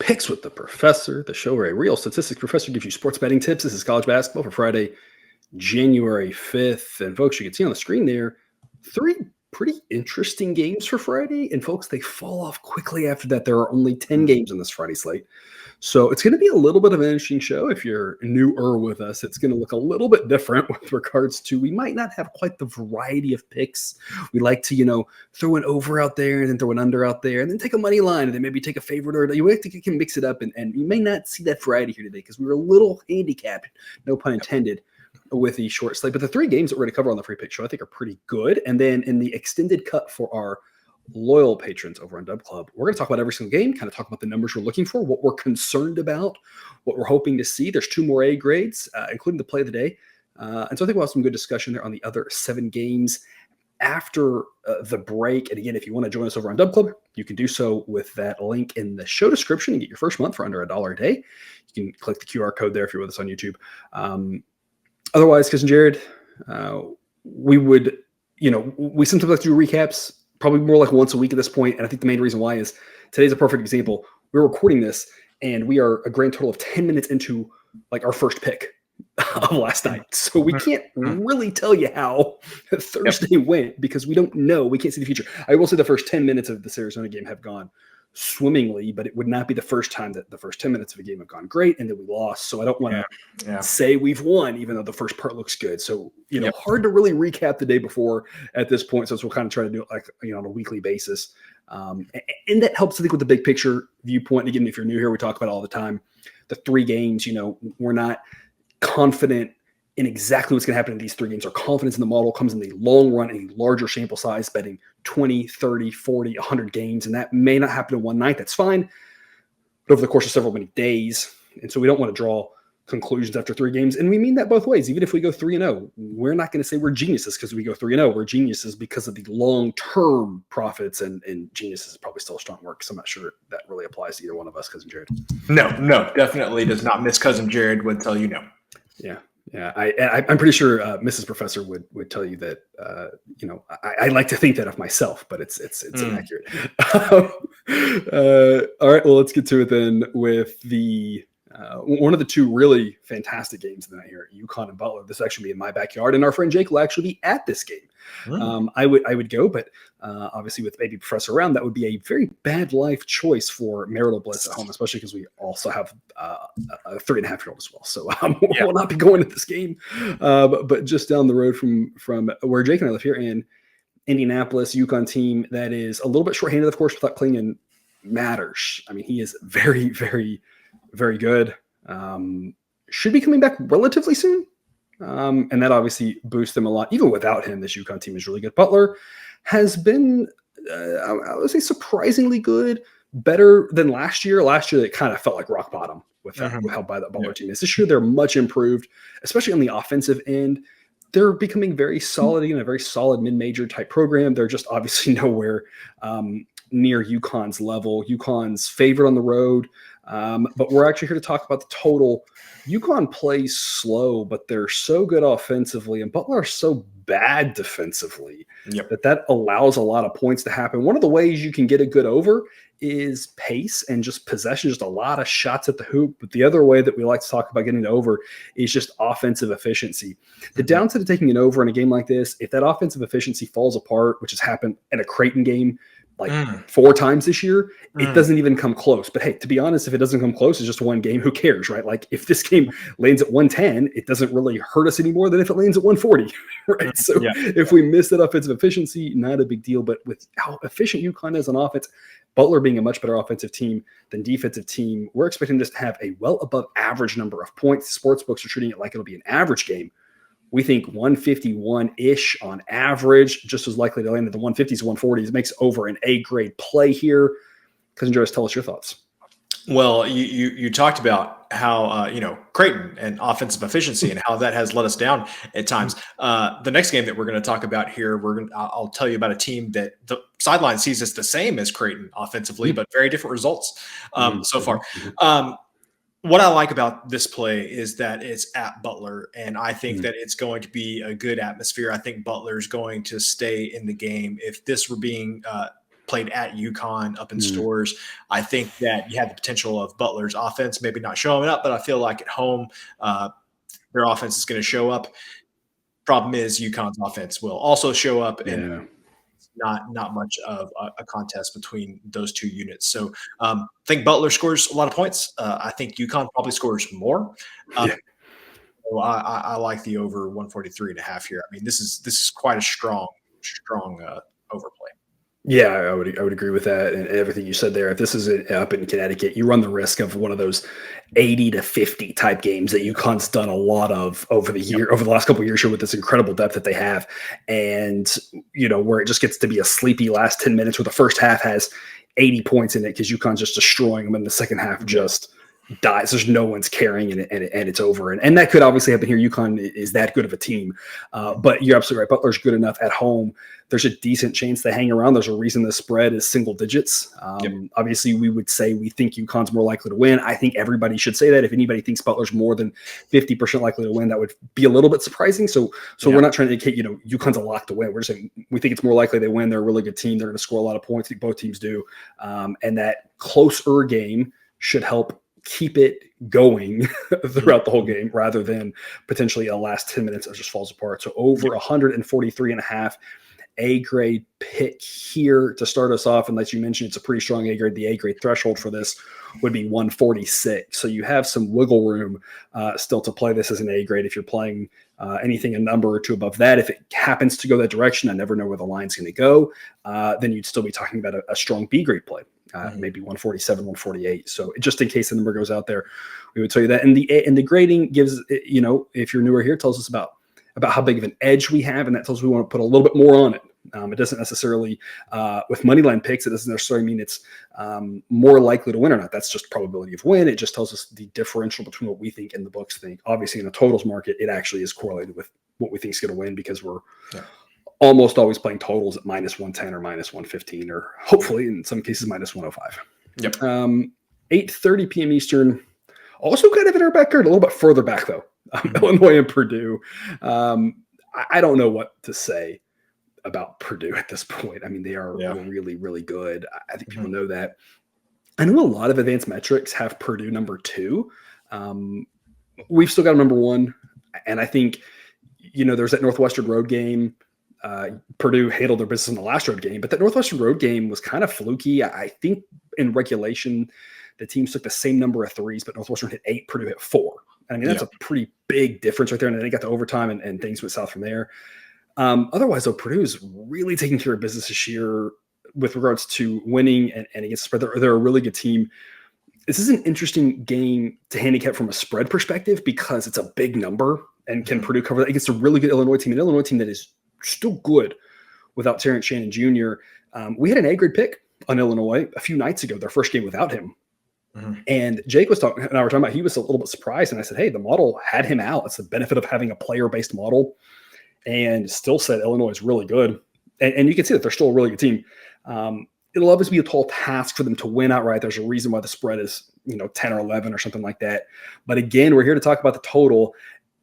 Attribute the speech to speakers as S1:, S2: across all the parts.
S1: Picks with the Professor, the show where a real statistics professor gives you sports betting tips. This is college basketball for Friday, January 5th. And folks, you can see on the screen there, 3 pretty interesting games for Friday. And folks, they fall off quickly after that. There are only 10 games on this Friday slate. So it's going to be a little bit of an interesting show. If you're newer with us, it's going to look a little bit different with regards to, we might not have quite the variety of picks. We like to, throw an over out there and then throw an under out there and then take a money line and then maybe take a favorite, or you can mix it up. And you may not see that variety here today because we were a little handicapped, no pun intended, with the short slate. But the 3 games that we're going to cover on the free pick show, I think, are pretty good. And then in the extended cut for our loyal patrons over on Dub Club, we're going to talk about every single game, kind of talk about the numbers we're looking for, what we're concerned about, what we're hoping to see. There's 2 more A grades, including the play of the day. And so I think we'll have some good discussion there on the other 7 games after the break. And again, if you want to join us over on Dub Club, you can do so with that link in the show description and get your first month for under $1 a day. You can click the QR code there if you're with us on YouTube. Otherwise, Cousin Jared, we would, we sometimes like to do recaps, probably more like once a week at this point. And I think the main reason why is today's a perfect example. We're recording this and we are a grand total of 10 minutes into like our first pick of last night. So we can't really tell you how Thursday went because we don't know. We can't see the future. I will say the first 10 minutes of this Arizona game have gone swimmingly, but it would not be the first time that the first 10 minutes of a game have gone great and then we lost. So I don't want to say we've won, even though the first part looks good. So, hard to really recap the day before at this point. So we'll kind of try to do it like, on a weekly basis. And that helps, I think, with the big picture viewpoint. And again, if you're new here, we talk about it all the time. The 3 games, we're not confident in exactly what's going to happen in these 3 games. Our confidence in the model comes in the long run, in a larger sample size, betting 20, 30, 40, 100 games. And that may not happen in one night. That's fine. But over the course of several many days. And so we don't want to draw conclusions after 3 games. And we mean that both ways. Even if we go 3-0, we're not going to say we're geniuses because we go 3-0. We're geniuses because of the long-term profits, and geniuses is probably still a strong word because I'm not sure that really applies to either one of us, Cousin Jared.
S2: No, definitely does not. Miss Cousin Jared would tell you no.
S1: Yeah. Yeah, I'm pretty sure Mrs. Professor would tell you that, I like to think that of myself, but it's inaccurate. All right, well, let's get to it then with the one of the 2 really fantastic games of the night here at UConn and Butler. This will actually be in my backyard, and our friend Jake will actually be at this game. I would go, but obviously with baby Professor around, that would be a very bad life choice for marital bliss at home, especially because we also have a 3.5-year-old as well. So we'll not be going to this game, but just down the road from where Jake and I live here in Indianapolis, UConn team that is a little bit shorthanded, of course, without Klingon matters. I mean, he is very, very, very good. Should be coming back relatively soon. And that obviously boosts them a lot. Even without him, this UConn team is really good. Butler has been, I would say, surprisingly good, better than last year. Last year, it kind of felt like rock bottom with how bad that Butler team is. This year, they're much improved, especially on the offensive end. They're becoming very solid, a very solid mid-major type program. They're just obviously nowhere near UConn's level. UConn's favorite on the road. But we're actually here to talk about the total. UConn plays slow, but they're so good offensively, and Butler are so bad defensively that allows a lot of points to happen. One of the ways you can get a good over is pace and just possession, just a lot of shots at the hoop. But the other way that we like to talk about getting it over is just offensive efficiency. The downside of taking it over in a game like this, if that offensive efficiency falls apart, which has happened in a Creighton game, 4 times this year, it doesn't even come close. But hey, to be honest, if it doesn't come close, it's just one game. Who cares, right? Like if this game lands at 110, it doesn't really hurt us anymore than if it lands at 140, right? So if we miss that offensive efficiency, not a big deal. But with how efficient UConn is on offense, Butler being a much better offensive team than defensive team, we're expecting this to have a well above average number of points. Sports books are treating it like it'll be an average game. We think 151-ish on average, just as likely to land at the 150s, 140s. Makes over an A-grade play here. Cousin Joyce, tell us your thoughts.
S2: Well, you talked about how, Creighton and offensive efficiency and how that has let us down at times. The next game that we're going to talk about here, I'll tell you about a team that the sideline sees as the same as Creighton offensively, but very different results so far. What I like about this play is that it's at Butler, and I think that it's going to be a good atmosphere. I think Butler's going to stay in the game. If this were being played at UConn up in Stores. I think that you have the potential of Butler's offense maybe not showing up, but I feel like at home their offense is going to show up. Problem is UConn's offense will also show up, and not much of a contest between those two units. So I think Butler scores a lot of points. I think UConn probably scores more. So I like the over 143.5 here. I mean, this is quite a strong overplay.
S1: Yeah, I would agree with that and everything you said there. If this is up in Connecticut, you run the risk of one of those 80 to 50 type games that UConn's done a lot of over the last couple of years here with this incredible depth that they have, and where it just gets to be a sleepy last 10 minutes where the first half has 80 points in it because UConn's just destroying them, and the second half just dies. There's no one's carrying it, and it's over. And that could obviously happen here. UConn is that good of a team, but you're absolutely right. Butler's good enough at home. There's a decent chance they hang around. There's a reason the spread is single digits. Obviously, we would say we think UConn's more likely to win. I think everybody should say that. If anybody thinks Butler's more than 50% likely to win, that would be a little bit surprising. So we're not trying to indicate, UConn's a lock to win. We're just saying we think it's more likely they win. They're a really good team. They're going to score a lot of points. I think both teams do. And that closer game should help keep it going throughout the whole game rather than potentially a last 10 minutes that just falls apart. So over 143.5 A grade pick here to start us off. And like you mentioned, it's a pretty strong A grade. The A grade threshold for this would be 146. So you have some wiggle room still to play this as an A grade. If you're playing anything a number or two above that, if it happens to go that direction, I never know where the line's going to go. Then you'd still be talking about a strong B grade play. Maybe 147, 148. So just in case the number goes out there, we would tell you that. And the grading gives, if you're newer here, tells us about how big of an edge we have, and that tells us we want to put a little bit more on it. It doesn't necessarily, with money line picks, it doesn't necessarily mean it's more likely to win or not. That's just probability of win. It just tells us the differential between what we think and the books think. Obviously, in a totals market, it actually is correlated with what we think is going to win because we're almost always playing totals at minus 110 or minus 115, or hopefully in some cases minus 105. 8:30 p.m. Eastern. Also kind of in our backyard, a little bit further back though. Illinois and Purdue. I don't know what to say about Purdue at this point. I mean, they are really, really good. I think people know that. I know a lot of advanced metrics have Purdue number 2. We've still got them number 1. And I think, there's that Northwestern road game. Purdue handled their business in the last road game, but that Northwestern road game was kind of fluky. I think in regulation, the teams took the same number of threes, but Northwestern hit 8, Purdue hit 4. I mean, that's a pretty big difference right there. And then they got to overtime and things went south from there. Otherwise, though, Purdue is really taking care of business this year with regards to winning and against the spread. They're a really good team. This is an interesting game to handicap from a spread perspective because it's a big number. And can Purdue cover that against a really good Illinois team? An Illinois team that is still good without Terrence Shannon Jr. We had an A-grade pick on Illinois a few nights ago, their first game without him. And Jake was talking, and I were talking about, he was a little bit surprised. And I said, hey, the model had him out. It's the benefit of having a player-based model. And still said Illinois is really good. And you can see that they're still a really good team. It'll obviously be a tall task for them to win outright. There's a reason why the spread is, 10 or 11 or something like that. But again, we're here to talk about the total.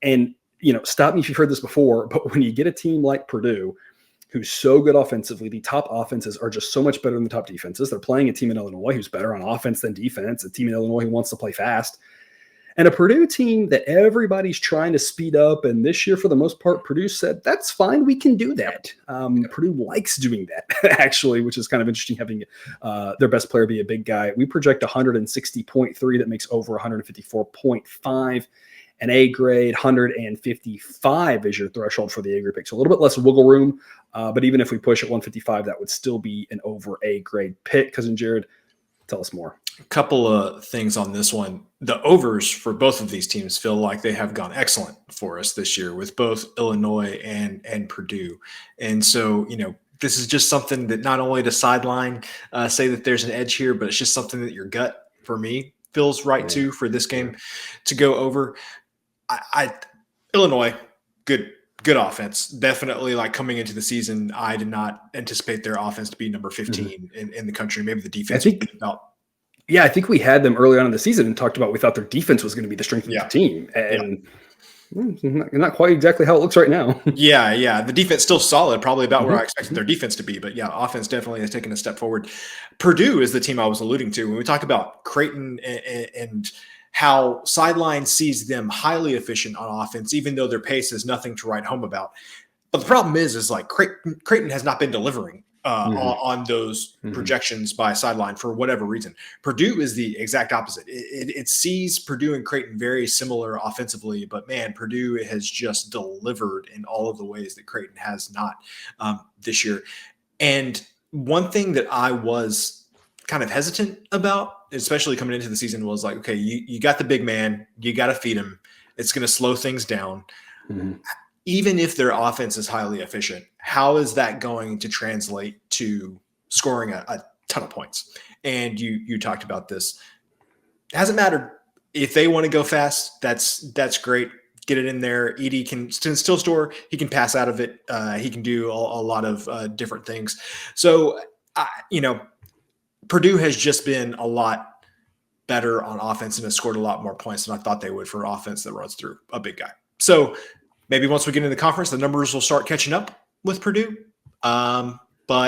S1: And, stop me if you've heard this before, but when you get a team like Purdue, who's so good offensively, the top offenses are just so much better than the top defenses. They're playing a team in Illinois who's better on offense than defense, a team in Illinois who wants to play fast. And a Purdue team that everybody's trying to speed up. And this year, for the most part, Purdue said, that's fine. We can do that. Purdue likes doing that, actually, which is kind of interesting, having their best player be a big guy. We project 160.3. That makes over 154.5. An A grade, 155 is your threshold for the A grade pick. So a little bit less wiggle room. But even if we push at 155, that would still be an over A grade pick. Cousin Jared, tell us more.
S2: A couple of things on this one. The overs for both of these teams feel like they have gone excellent for us this year with both Illinois and Purdue. And so, this is just something that not only to sideline say that there's an edge here, but it's just something that your gut, for me, feels right too for this game to go over. Illinois, good offense. Definitely, like coming into the season, I did not anticipate their offense to be number 15 in the country. Maybe the defense would be about. Yeah,
S1: I think we had them early on in the season and talked about we thought their defense was going to be the strength of the team. And Not quite exactly how it looks right now.
S2: Yeah. The defense still solid, probably about where I expected their defense to be. But yeah, offense definitely has taken a step forward. Purdue is the team I was alluding to when we talk about Creighton and how Sideline sees them highly efficient on offense, even though their pace is nothing to write home about. But the problem is like Creighton has not been delivering on those projections by Sideline for whatever reason. Purdue is the exact opposite. It sees Purdue and Creighton very similar offensively, but man, Purdue has just delivered in all of the ways that Creighton has not this year. And one thing that I was kind of hesitant about, especially coming into the season, was like, okay, you got the big man, you got to feed him. It's going to slow things down. Even if their offense is highly efficient, how is that going to translate to scoring a ton of points? And you talked about this. It hasn't mattered. If they want to go fast, that's great. Get it in there. Edey can still score. He can pass out of it. He can do a lot of different things. So, Purdue has just been a lot better on offense and has scored a lot more points than I thought they would for offense that runs through a big guy. So maybe once we get into the conference, the numbers will start catching up with Purdue. But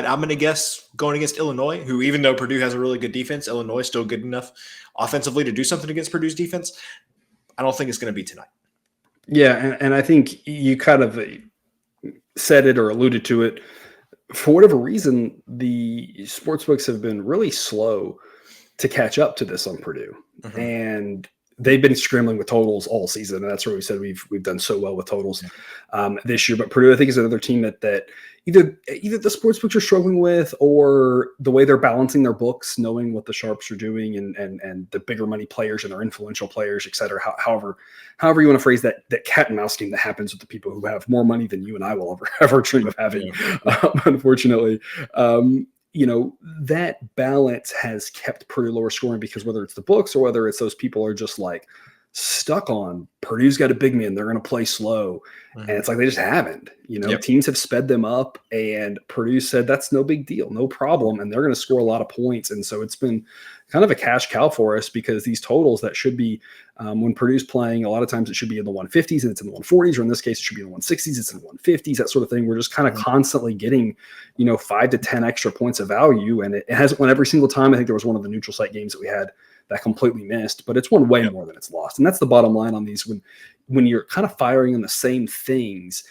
S2: I'm going to guess going against Illinois, who even though Purdue has a really good defense, Illinois is still good enough offensively to do something against Purdue's defense. I don't think it's going to be tonight.
S1: Yeah, and I think you kind of said it or alluded to it. For whatever reason, the sportsbooks have been really slow to catch up to this on Purdue. And they've been scrambling with totals all season, and that's where we said we've done so well with totals this year. But Purdue, I think, is another team that either the sportsbooks are struggling with, or the way they're balancing their books, knowing what the sharps are doing, and the bigger money players and their influential players, et cetera. However you want to phrase that cat and mouse game that happens with the people who have more money than you and I will ever dream of having. Unfortunately. That balance has kept Purdue lower scoring, because whether it's the books or whether it's those people are just like stuck on Purdue's got a big man, they're going to play slow. And it's like they just haven't. Teams have sped them up, and Purdue said that's no big deal, no problem, and they're going to score a lot of points. And so it's been kind of a cash cow for us, because these totals that should be when Purdue's playing, a lot of times it should be in the 150s and it's in the 140s, or in this case it should be in the 160s, it's in the 150s, that sort of thing. We're just kind of constantly getting 5 to 10 extra points of value, and it hasn't won every single time. I think there was one of the neutral site games that we had that completely missed, but it's won way more than it's lost. And that's the bottom line on these. When you're kind of firing on the same things,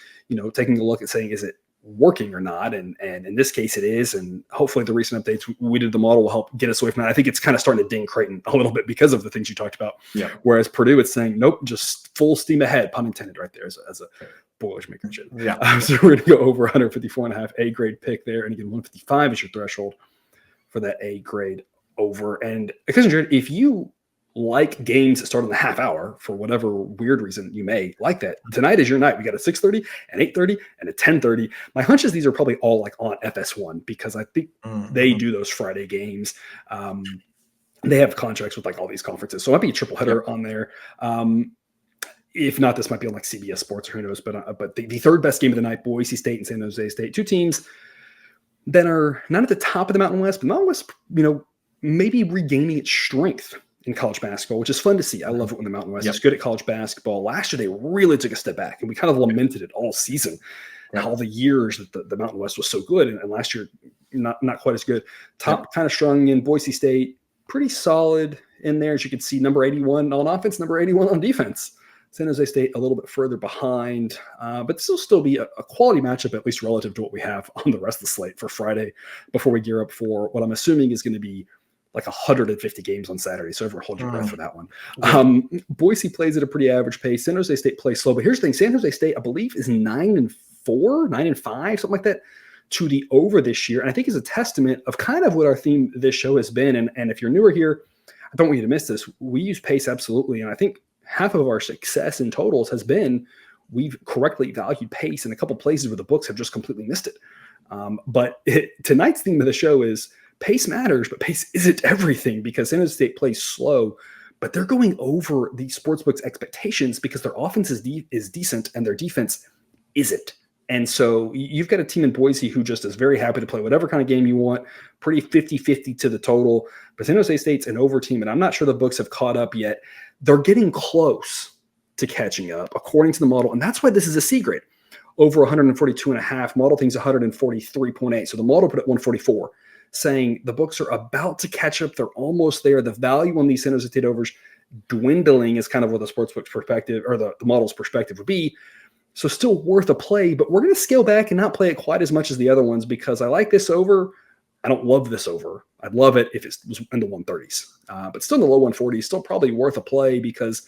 S1: taking a look at saying, is it working or not? And in this case it is. And hopefully the recent updates we did the model will help get us away from that. I think it's kind of starting to ding Creighton a little bit because of the things you talked about. Yeah. Whereas Purdue, it's saying, nope, just full steam ahead, pun intended right there as a Boilermaker shit. Yeah. So we're going to go over 154.5 A grade pick there. And again, 155 is your threshold for that A grade over. And if you like games that start in the half hour for whatever weird reason you may like that, tonight is your night. We got a 6:30, an 8:30, and a 10:30. My hunch is these are probably all like on FS1, because I think they do those Friday games. They have contracts with like all these conferences, so it might be a triple header on there. If not, this might be on like CBS Sports or who knows. But the third best game of the night, Boise State and San Jose State, two teams that are not at the top of the Mountain West, but Mountain West, maybe regaining its strength in college basketball, which is fun to see. I love it when the Mountain West is good at college basketball. Last year, they really took a step back, and we kind of lamented it all season, all the years that the Mountain West was so good. And last year, not quite as good. Top kind of strung in. Boise State, pretty solid in there. As you can see, number 81 on offense, number 81 on defense. San Jose State a little bit further behind, but this will still be a quality matchup, at least relative to what we have on the rest of the slate for Friday before we gear up for what I'm assuming is going to be like 150 games on Saturday. So everyone hold your breath for that one. Boise plays at a pretty average pace. San Jose State plays slow. But here's the thing. San Jose State, I believe, is 9-4, 9-5, something like that, to the over this year. And I think is a testament of kind of what our theme this show has been. And if you're newer here, I don't want you to miss this. We use pace absolutely. And I think half of our success in totals has been we've correctly valued pace in a couple places where the books have just completely missed it. But tonight's theme of the show is pace matters, but pace isn't everything, because San Jose State plays slow, but they're going over the sportsbook's expectations because their offense is decent and their defense isn't. And so you've got a team in Boise who just is very happy to play whatever kind of game you want, pretty 50-50 to the total. But San Jose State's an over team, and I'm not sure the books have caught up yet. They're getting close to catching up, according to the model. And that's why this is a C grade. Over 142.5. Model thinks 143.8. So the model put it 144, saying the books are about to catch up. They're almost there. The value on these San Jose State overs dwindling is kind of what the sportsbook's perspective, or the model's perspective, would be. So still worth a play, but we're going to scale back and not play it quite as much as the other ones because I like this over. I don't love this over. I'd love it if it was in the 130s, but still in the low 140s, still probably worth a play because,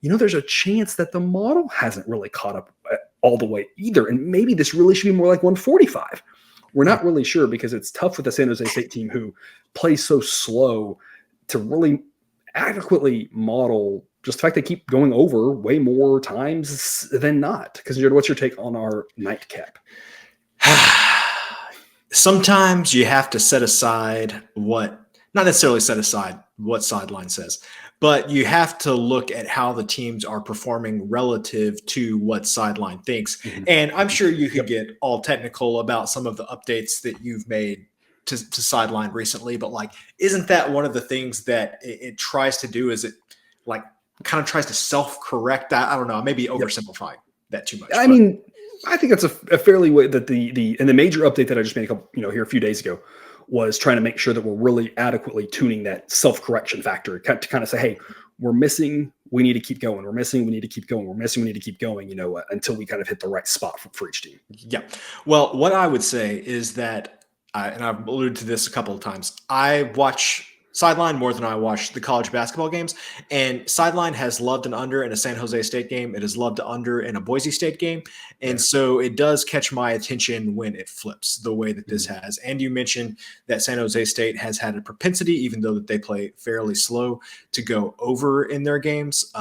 S1: there's a chance that the model hasn't really caught up all the way either. And maybe this really should be more like 145. We're not really sure because it's tough with the San Jose State team who plays so slow to really adequately model just the fact they keep going over way more times than not. Because what's your take on our nightcap?
S2: Sometimes you have to set aside not necessarily set aside what sideline says, but you have to look at how the teams are performing relative to what sideline thinks. Mm-hmm. And I'm sure you could get all technical about some of the updates that you've made to sideline recently, but isn't that one of the things that it tries to do? Is it kind of tries to self-correct that? I don't know. I may be oversimplifying that too much.
S1: I mean, I think that's a fairly way that the major update that I just made a few days ago was trying to make sure that we're really adequately tuning that self-correction factor to kind of say, hey, we're missing, we need to keep going. We're missing, we need to keep going. We're missing, we need to keep going, until we kind of hit the right spot for each team.
S2: Yeah. Well, what I would say is that, and I've alluded to this a couple of times, I watch sideline more than I watch the college basketball games, and sideline has loved an under in a San Jose State game. It has loved an under in a Boise State game. And so it does catch my attention when it flips the way that this has. And you mentioned that San Jose State has had a propensity, even though that they play fairly slow, to go over in their games.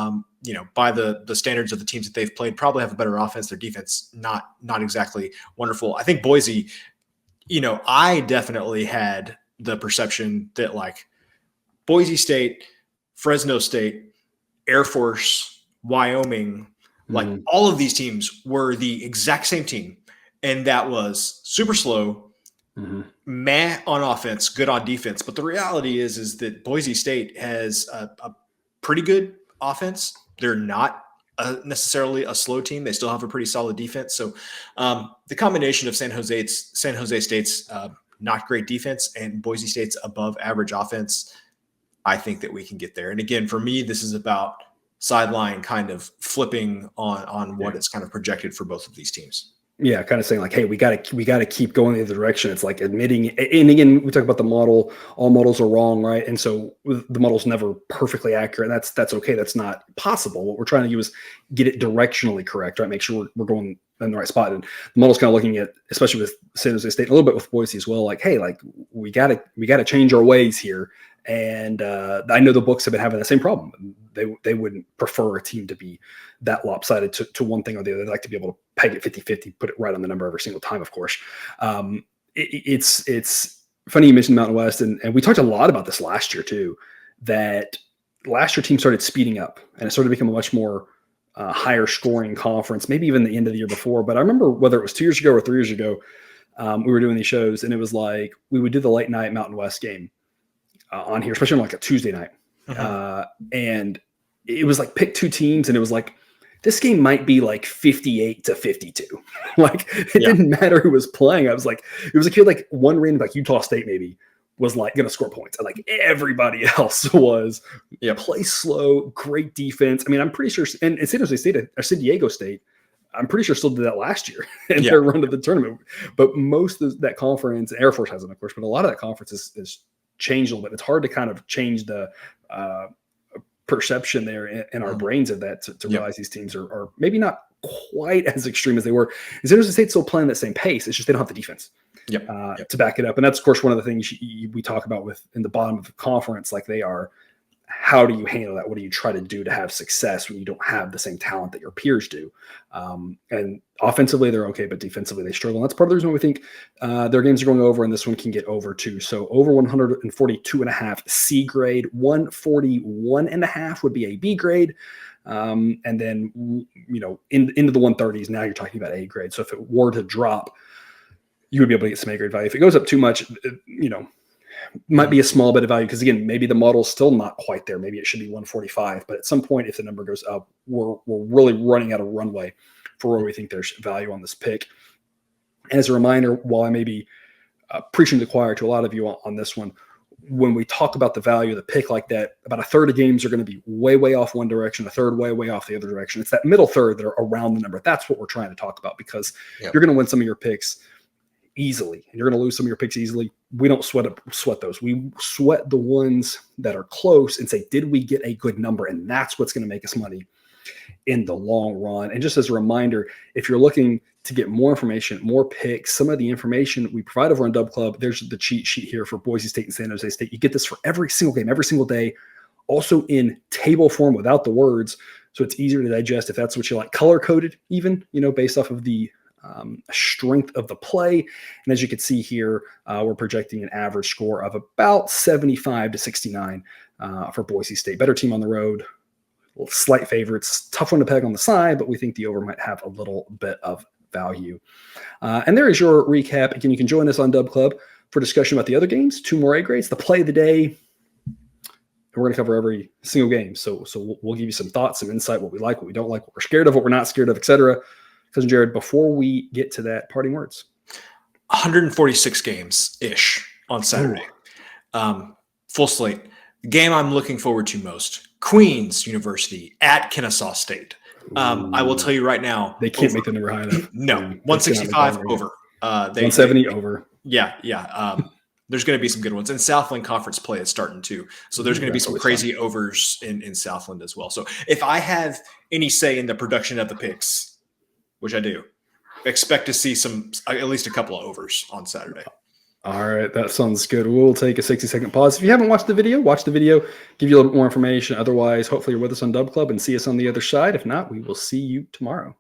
S2: By the standards of the teams that they've played, probably have a better offense. Their defense, not exactly wonderful. I think Boise, I definitely had the perception that Boise State, Fresno State, Air Force, Wyoming, all of these teams were the exact same team. And that was super slow, meh on offense, good on defense. But the reality is that Boise State has a pretty good offense. They're not necessarily a slow team. They still have a pretty solid defense. So the combination of San Jose State's not great defense and Boise State's above average offense, I think that we can get there. And again, for me, this is about sideline kind of flipping on what it's kind of projected for both of these teams.
S1: Yeah, kind of saying hey, we got to keep going in the direction. It's admitting, and again, we talk about the model. All models are wrong, right? And so the model's never perfectly accurate. That's okay. That's not possible. What we're trying to do is get it directionally correct, right? Make sure we're going in the right spot. And the model's kind of looking at, especially with San Jose State, a little bit with Boise as well. Hey, we got to change our ways here. And I know the books have been having the same problem. They wouldn't prefer a team to be that lopsided to one thing or the other. They'd like to be able to peg it 50-50, put it right on the number every single time, of course. It's funny you mentioned Mountain West, and we talked a lot about this last year too, that last year teams started speeding up and it started to become a much more higher scoring conference, maybe even the end of the year before. But I remember whether it was 2 years ago or 3 years ago, we were doing these shows and it was we would do the late night Mountain West game on here, especially on a Tuesday night. And it was pick two teams and it was this game might be 58-52. Didn't matter who was playing. I was it was a kid one random Utah State maybe was going to score points. And everybody else was play slow, great defense. I mean, I'm pretty sure, and San Jose State or San Diego State, I'm pretty sure still did that last year in their run to the tournament. But most of that conference, Air Force hasn't, of course, but a lot of that conference is changed a little bit. It's hard to kind of change the perception there in our brains of that to realize these teams are maybe not quite as extreme as they were. San Jose State's still playing that same pace. It's just they don't have the defense to back it up. And that's, of course, one of the things we talk about in the bottom of the conference. They are, how do you handle that? What do you try to do to have success when you don't have the same talent that your peers do? And offensively, they're okay, but defensively, they struggle. And that's part of the reason why we think their games are going over, and this one can get over too. So over 142.5 C grade, 141.5 would be a B grade. And then, into the 130s, now you're talking about A grade. So if it were to drop, you would be able to get some A grade value. If it goes up too much, might be a small bit of value because, again, maybe the model's still not quite there. Maybe it should be 145. But at some point, if the number goes up, we're really running out of runway for where we think there's value on this pick. And as a reminder, while I may be preaching to the choir to a lot of you on this one, when we talk about the value of the pick like that, about a third of games are going to be way, way off one direction, a third way, way off the other direction. It's that middle third that are around the number. That's what we're trying to talk about, because you're going to win some of your picks easily and you're going to lose some of your picks easily. We don't sweat those. We sweat the ones that are close and say, did we get a good number? And that's what's going to make us money in the long run. And just as a reminder, if you're looking to get more information, more picks, some of the information we provide over on Dub Club, there's the cheat sheet here for Boise State and San Jose State. You get this for every single game, every single day, also in table form without the words. So it's easier to digest if that's what you like, color coded even, based off of the strength of the play. And as you can see here, we're projecting an average score of about 75 to 69 for Boise State. Better team on the road, slight favorites, tough one to peg on the side, but we think the over might have a little bit of value. And there is your recap. Again, you can join us on Dub Club for discussion about the other games, 2 more A grades, the play of the day. And we're going to cover every single game. So we'll give you some thoughts, some insight, what we like, what we don't like, what we're scared of, what we're not scared of, etc. Cousin Jared, before we get to that, parting words.
S2: 146 games-ish on Saturday. Full slate. The game I'm looking forward to most, Queens University at Kennesaw State. I will tell you right now.
S1: They can't make the number high enough.
S2: No, 165 over.
S1: 170 over.
S2: Yeah. There's going to be some good ones. And Southland Conference play is starting too. So there's going to be some crazy overs in Southland as well. So if I have any say in the production of the picks, which I do, expect to see at least a couple of overs on Saturday.
S1: All right, that sounds good. We'll take a 60-second pause. If you haven't watched the video, watch the video, give you a little bit more information. Otherwise, hopefully you're with us on Dub Club and see us on the other side. If not, we will see you tomorrow.